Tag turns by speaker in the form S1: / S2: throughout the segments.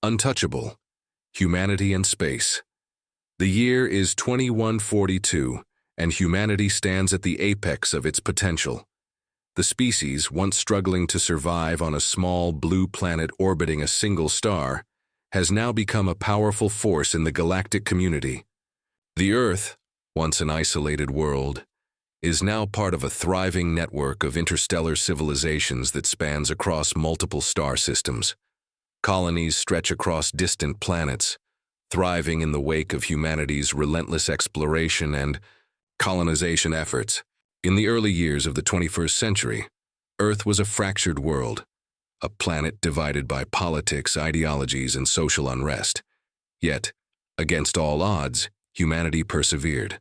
S1: Untouchable, Humanity and Space. The year is 2142, and humanity stands at the apex of its potential. The species, once struggling to survive on a small blue planet orbiting a single star, has now become a powerful force in the galactic community. The Earth, once an isolated world, is now part of a thriving network of interstellar civilizations that spans across multiple star systems. Colonies stretch across distant planets, thriving in the wake of humanity's relentless exploration and colonization efforts. In the early years of the 21st century, Earth was a fractured world, a planet divided by politics, ideologies, and social unrest. Yet, against all odds, humanity persevered.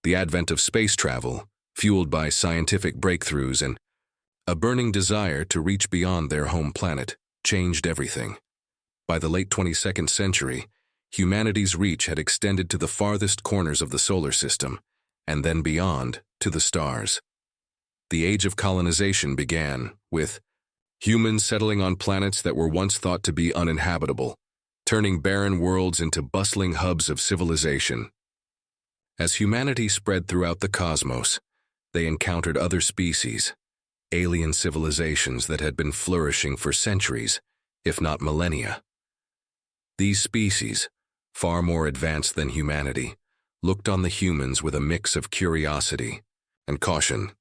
S1: The advent of space travel, fueled by scientific breakthroughs and a burning desire to reach beyond their home planet, changed everything. By the late 22nd century, humanity's reach had extended to the farthest corners of the solar system, and then beyond, to the stars. The age of colonization began, with humans settling on planets that were once thought to be uninhabitable, turning barren worlds into bustling hubs of civilization. As humanity spread throughout the cosmos, they encountered other species, alien civilizations that had been flourishing for centuries, if not millennia. These species, far more advanced than humanity, looked on the humans with a mix of curiosity and caution.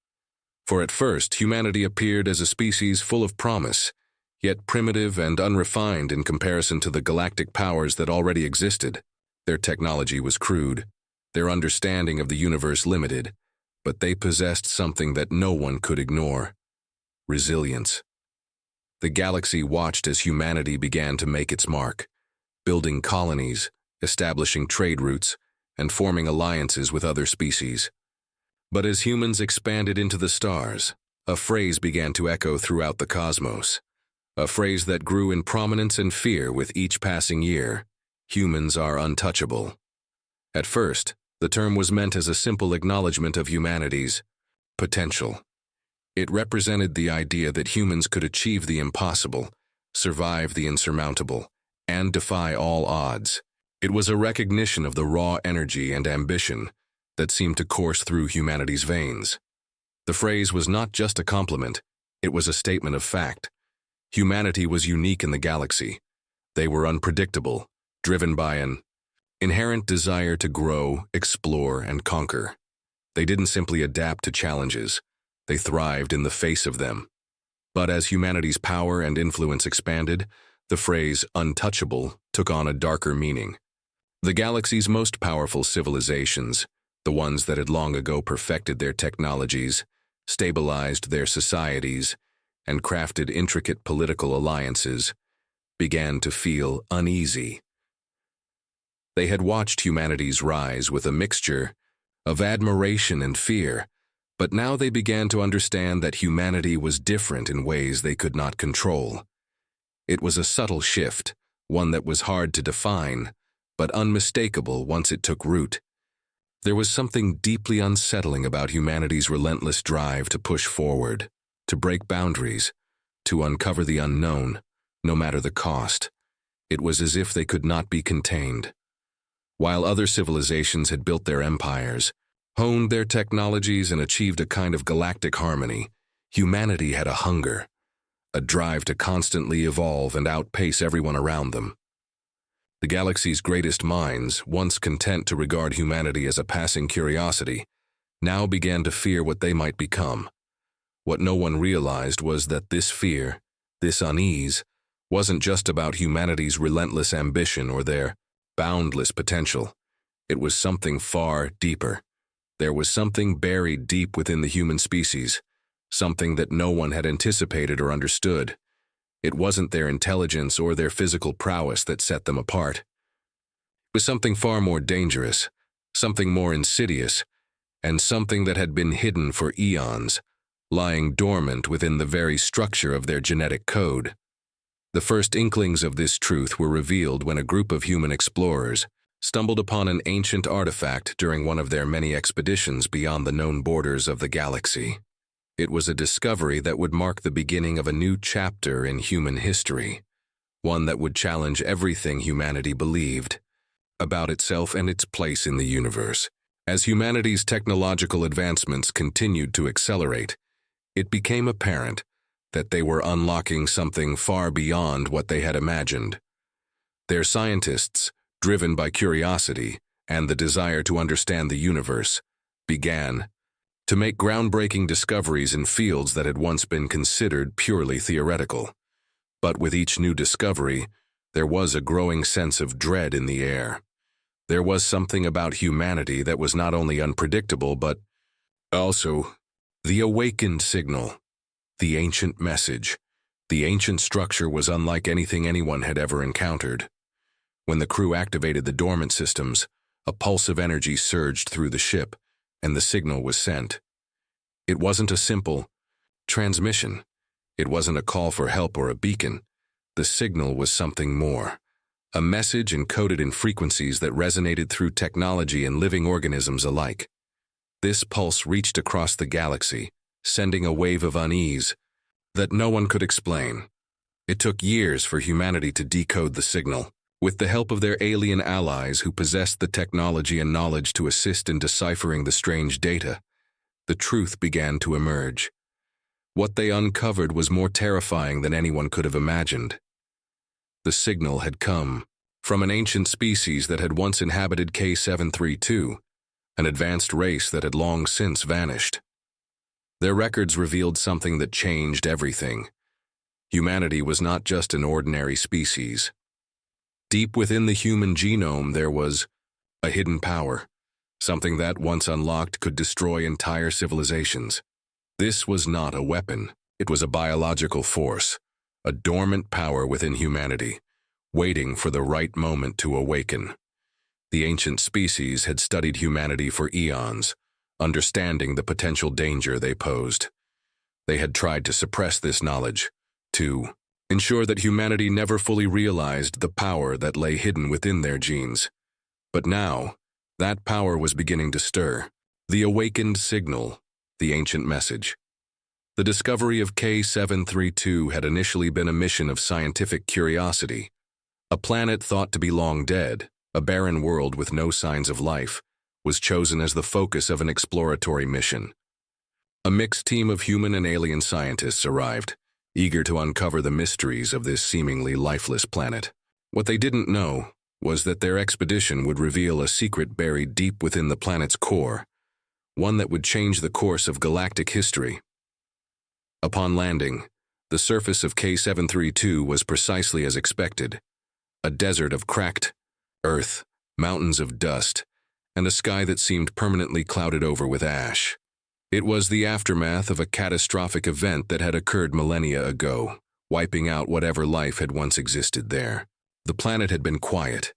S1: For at first, humanity appeared as a species full of promise, yet primitive and unrefined in comparison to the galactic powers that already existed. Their technology was crude, their understanding of the universe limited, but they possessed something that no one could ignore: resilience. The galaxy watched as humanity began to make its mark, building colonies, establishing trade routes, and forming alliances with other species. But as humans expanded into the stars, a phrase began to echo throughout the cosmos, a phrase that grew in prominence and fear with each passing year: humans are untouchable. At first, the term was meant as a simple acknowledgement of humanity's potential. It represented the idea that humans could achieve the impossible, survive the insurmountable, and defy all odds. It was a recognition of the raw energy and ambition that seemed to course through humanity's veins. The phrase was not just a compliment, it was a statement of fact. Humanity was unique in the galaxy. They were unpredictable, driven by an inherent desire to grow, explore, and conquer. They didn't simply adapt to challenges, they thrived in the face of them. But as humanity's power and influence expanded, the phrase untouchable took on a darker meaning. The galaxy's most powerful civilizations, the ones that had long ago perfected their technologies, stabilized their societies, and crafted intricate political alliances, began to feel uneasy. They had watched humanity's rise with a mixture of admiration and fear, but now they began to understand that humanity was different in ways they could not control. It was a subtle shift, one that was hard to define, but unmistakable once it took root. There was something deeply unsettling about humanity's relentless drive to push forward, to break boundaries, to uncover the unknown, no matter the cost. It was as if they could not be contained. While other civilizations had built their empires, honed their technologies, and achieved a kind of galactic harmony, humanity had a hunger, a drive to constantly evolve and outpace everyone around them. The galaxy's greatest minds, once content to regard humanity as a passing curiosity, now began to fear what they might become. What no one realized was that this fear, this unease, wasn't just about humanity's relentless ambition or their boundless potential. It was something far deeper. There was something buried deep within the human species, something that no one had anticipated or understood. It wasn't their intelligence or their physical prowess that set them apart. It was something far more dangerous, something more insidious, and something that had been hidden for eons, lying dormant within the very structure of their genetic code. The first inklings of this truth were revealed when a group of human explorers stumbled upon an ancient artifact during one of their many expeditions beyond the known borders of the galaxy. It was a discovery that would mark the beginning of a new chapter in human history, one that would challenge everything humanity believed about itself and its place in the universe. As humanity's technological advancements continued to accelerate, it became apparent that they were unlocking something far beyond what they had imagined. Their scientists, driven by curiosity and the desire to understand the universe, began to make groundbreaking discoveries in fields that had once been considered purely theoretical. But with each new discovery, there was a growing sense of dread in the air. There was something about humanity that was not only unpredictable, but also the awakened signal, the ancient message. The ancient structure was unlike anything anyone had ever encountered. When the crew activated the dormant systems, a pulse of energy surged through the ship, and the signal was sent. It wasn't a simple transmission. It wasn't a call for help or a beacon. The signal was something more. A message encoded in frequencies that resonated through technology and living organisms alike. This pulse reached across the galaxy, sending a wave of unease that no one could explain. It took years for humanity to decode the signal. With the help of their alien allies who possessed the technology and knowledge to assist in deciphering the strange data, the truth began to emerge. What they uncovered was more terrifying than anyone could have imagined. The signal had come from an ancient species that had once inhabited K732, an advanced race that had long since vanished. Their records revealed something that changed everything. Humanity was not just an ordinary species. Deep within the human genome there was a hidden power, something that, once unlocked, could destroy entire civilizations. This was not a weapon. It was a biological force, a dormant power within humanity, waiting for the right moment to awaken. The ancient species had studied humanity for eons, understanding the potential danger they posed. They had tried to suppress this knowledge, to ensure that humanity never fully realized the power that lay hidden within their genes. But now, that power was beginning to stir. The awakened signal, the ancient message. The discovery of K732 had initially been a mission of scientific curiosity. A planet thought to be long dead, a barren world with no signs of life, was chosen as the focus of an exploratory mission. A mixed team of human and alien scientists arrived, eager to uncover the mysteries of this seemingly lifeless planet. What they didn't know was that their expedition would reveal a secret buried deep within the planet's core, one that would change the course of galactic history. Upon landing, the surface of K732 was precisely as expected, a desert of cracked earth, mountains of dust, and a sky that seemed permanently clouded over with ash. It was the aftermath of a catastrophic event that had occurred millennia ago, wiping out whatever life had once existed there. The planet had been quiet,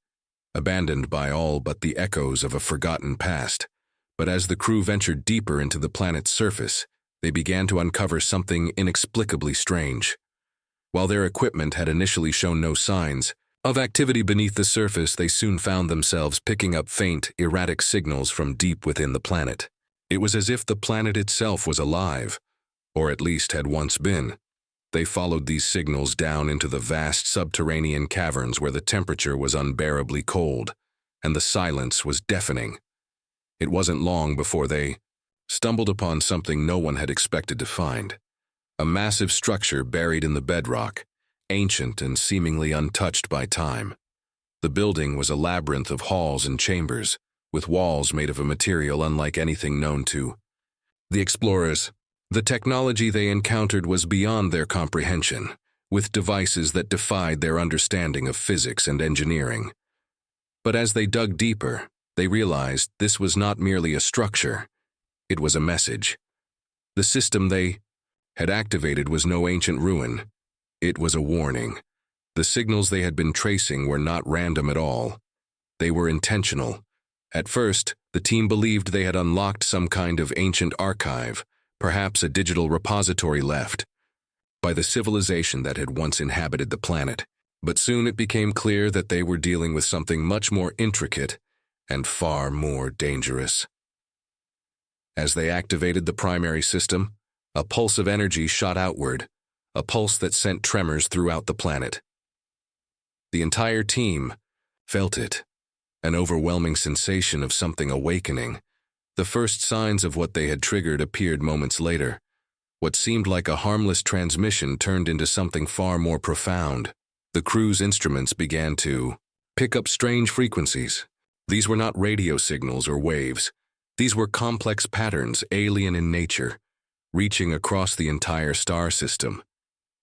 S1: abandoned by all but the echoes of a forgotten past. But as the crew ventured deeper into the planet's surface, they began to uncover something inexplicably strange. While their equipment had initially shown no signs of activity beneath the surface, they soon found themselves picking up faint, erratic signals from deep within the planet. It was as if the planet itself was alive, or at least had once been. They followed these signals down into the vast subterranean caverns where the temperature was unbearably cold, and the silence was deafening. It wasn't long before they stumbled upon something no one had expected to find. A massive structure buried in the bedrock, ancient and seemingly untouched by time. The building was a labyrinth of halls and chambers, with walls made of a material unlike anything known to the explorers. The technology they encountered was beyond their comprehension, with devices that defied their understanding of physics and engineering. But as they dug deeper, they realized this was not merely a structure, it was a message. The system they had activated was no ancient ruin, it was a warning. The signals they had been tracing were not random at all. They were intentional. At first, the team believed they had unlocked some kind of ancient archive, perhaps a digital repository left by the civilization that had once inhabited the planet. But soon it became clear that they were dealing with something much more intricate and far more dangerous. As they activated the primary system, a pulse of energy shot outward, a pulse that sent tremors throughout the planet. The entire team felt it, an overwhelming sensation of something awakening. The first signs of what they had triggered appeared moments later. What seemed like a harmless transmission turned into something far more profound. The crew's instruments began to pick up strange frequencies. These were not radio signals or waves. These were complex patterns, alien in nature, reaching across the entire star system.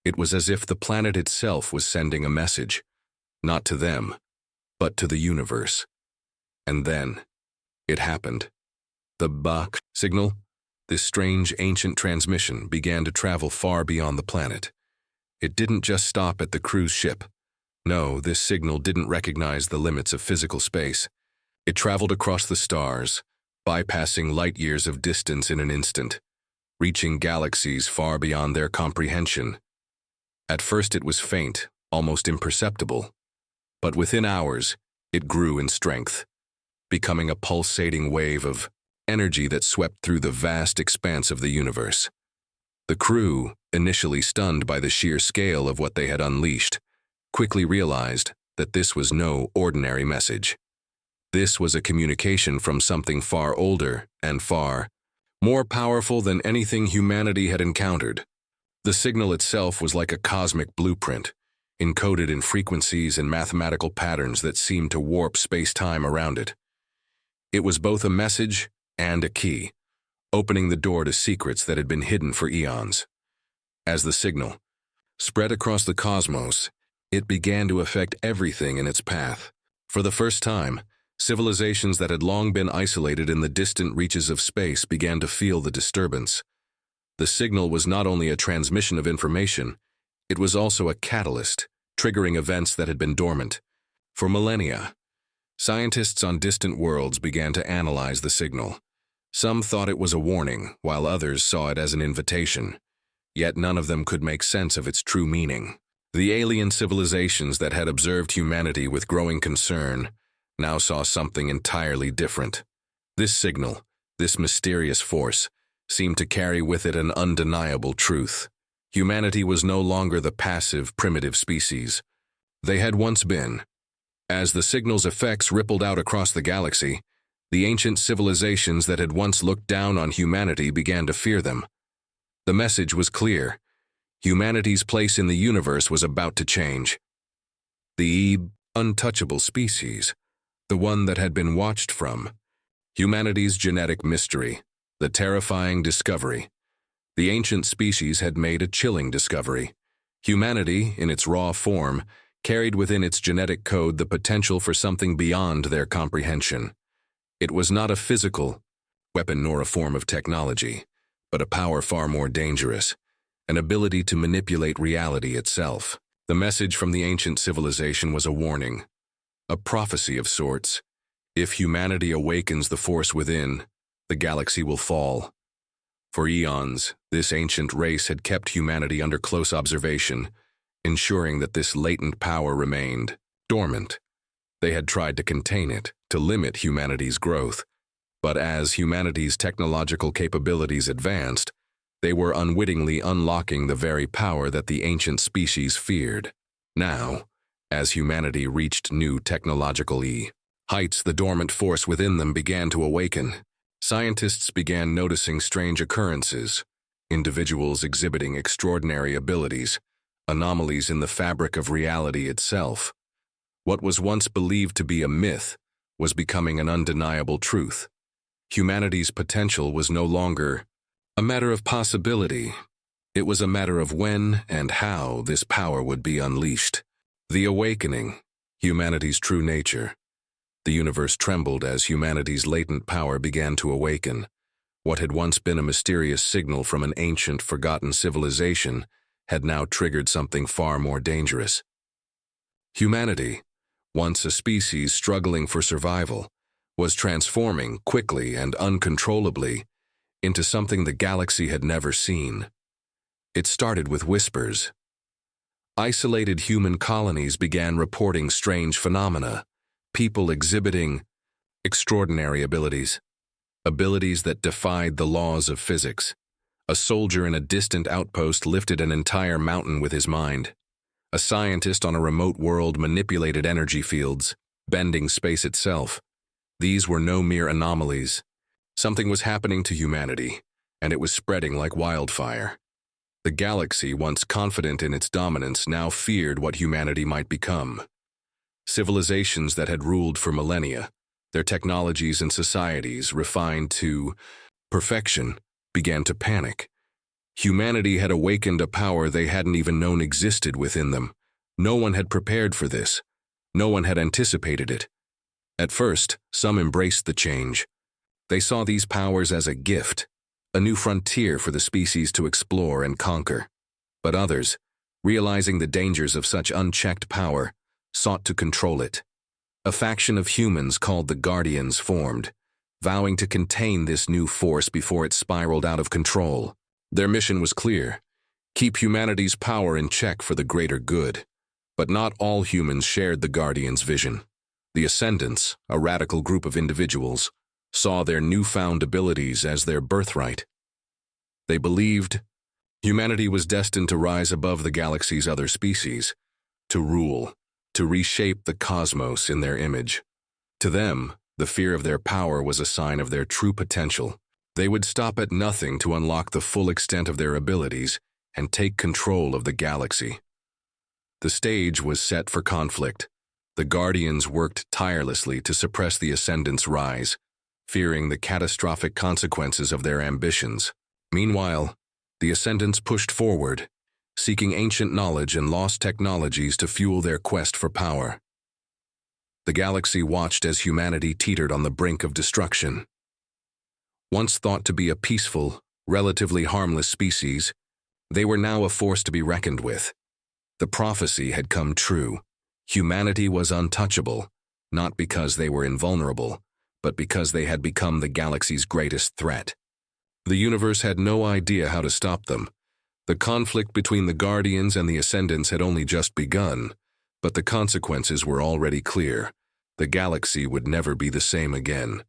S1: It was as if the planet itself was sending a message, not to them, but to the universe. And then, it happened. The Bach signal, this strange ancient transmission, began to travel far beyond the planet. It didn't just stop at the cruise ship. No, this signal didn't recognize the limits of physical space. It traveled across the stars, bypassing light years of distance in an instant, reaching galaxies far beyond their comprehension. At first it was faint, almost imperceptible, but within hours it grew in strength, becoming a pulsating wave of energy that swept through the vast expanse of the universe. The crew, initially stunned by the sheer scale of what they had unleashed, quickly realized that this was no ordinary message. This was a communication from something far older and far more powerful than anything humanity had encountered. The signal itself was like a cosmic blueprint, encoded in frequencies and mathematical patterns that seemed to warp space-time around it. It was both a message and a key, opening the door to secrets that had been hidden for eons. As the signal spread across the cosmos, it began to affect everything in its path. For the first time, civilizations that had long been isolated in the distant reaches of space began to feel the disturbance. The signal was not only a transmission of information, it was also a catalyst, triggering events that had been dormant. For millennia, scientists on distant worlds began to analyze the signal. Some thought it was a warning, while others saw it as an invitation. Yet none of them could make sense of its true meaning. The alien civilizations that had observed humanity with growing concern now saw something entirely different. This signal, this mysterious force, seemed to carry with it an undeniable truth. Humanity was no longer the passive, primitive species they had once been. As the signal's effects rippled out across the galaxy, the ancient civilizations that had once looked down on humanity began to fear them. The message was clear. Humanity's place in the universe was about to change. The untouchable species, the one that had been watched from, humanity's genetic mystery, the terrifying discovery. The ancient species had made a chilling discovery. Humanity, in its raw form, carried within its genetic code the potential for something beyond their comprehension. It was not a physical weapon nor a form of technology, but a power far more dangerous, an ability to manipulate reality itself. The message from the ancient civilization was a warning, a prophecy of sorts. If humanity awakens the force within, the galaxy will fall. For eons, this ancient race had kept humanity under close observation, ensuring that this latent power remained dormant. They had tried to contain it, to limit humanity's growth. But as humanity's technological capabilities advanced, they were unwittingly unlocking the very power that the ancient species feared. Now, as humanity reached new technological heights, the dormant force within them began to awaken. Scientists began noticing strange occurrences, individuals exhibiting extraordinary abilities, anomalies in the fabric of reality itself. What was once believed to be a myth was becoming an undeniable truth. Humanity's potential was no longer a matter of possibility. It was a matter of when and how this power would be unleashed. The awakening, humanity's true nature. The universe trembled as humanity's latent power began to awaken. What had once been a mysterious signal from an ancient, forgotten civilization had now triggered something far more dangerous. Humanity, once a species struggling for survival, was transforming quickly and uncontrollably into something the galaxy had never seen. It started with whispers. Isolated human colonies began reporting strange phenomena, people exhibiting extraordinary abilities, abilities that defied the laws of physics. A soldier in a distant outpost lifted an entire mountain with his mind. A scientist on a remote world manipulated energy fields, bending space itself. These were no mere anomalies. Something was happening to humanity, and it was spreading like wildfire. The galaxy, once confident in its dominance, now feared what humanity might become. Civilizations that had ruled for millennia, their technologies and societies refined to perfection, began to panic. Humanity had awakened a power they hadn't even known existed within them. No one had prepared for this. No one had anticipated it. At first, some embraced the change. They saw these powers as a gift, a new frontier for the species to explore and conquer. But others, realizing the dangers of such unchecked power, sought to control it. A faction of humans called the Guardians formed, vowing to contain this new force before it spiraled out of control. Their mission was clear: keep humanity's power in check for the greater good. But not all humans shared the Guardians' vision. The Ascendants, a radical group of individuals, saw their newfound abilities as their birthright. They believed humanity was destined to rise above the galaxy's other species, to rule, to reshape the cosmos in their image. To them, the fear of their power was a sign of their true potential. They would stop at nothing to unlock the full extent of their abilities and take control of the galaxy. The stage was set for conflict. The Guardians worked tirelessly to suppress the Ascendants' rise, fearing the catastrophic consequences of their ambitions. Meanwhile, the Ascendants pushed forward, seeking ancient knowledge and lost technologies to fuel their quest for power. The galaxy watched as humanity teetered on the brink of destruction. Once thought to be a peaceful, relatively harmless species, they were now a force to be reckoned with. The prophecy had come true. Humanity was untouchable, not because they were invulnerable, but because they had become the galaxy's greatest threat. The universe had no idea how to stop them. The conflict between the Guardians and the Ascendants had only just begun, but the consequences were already clear. The galaxy would never be the same again.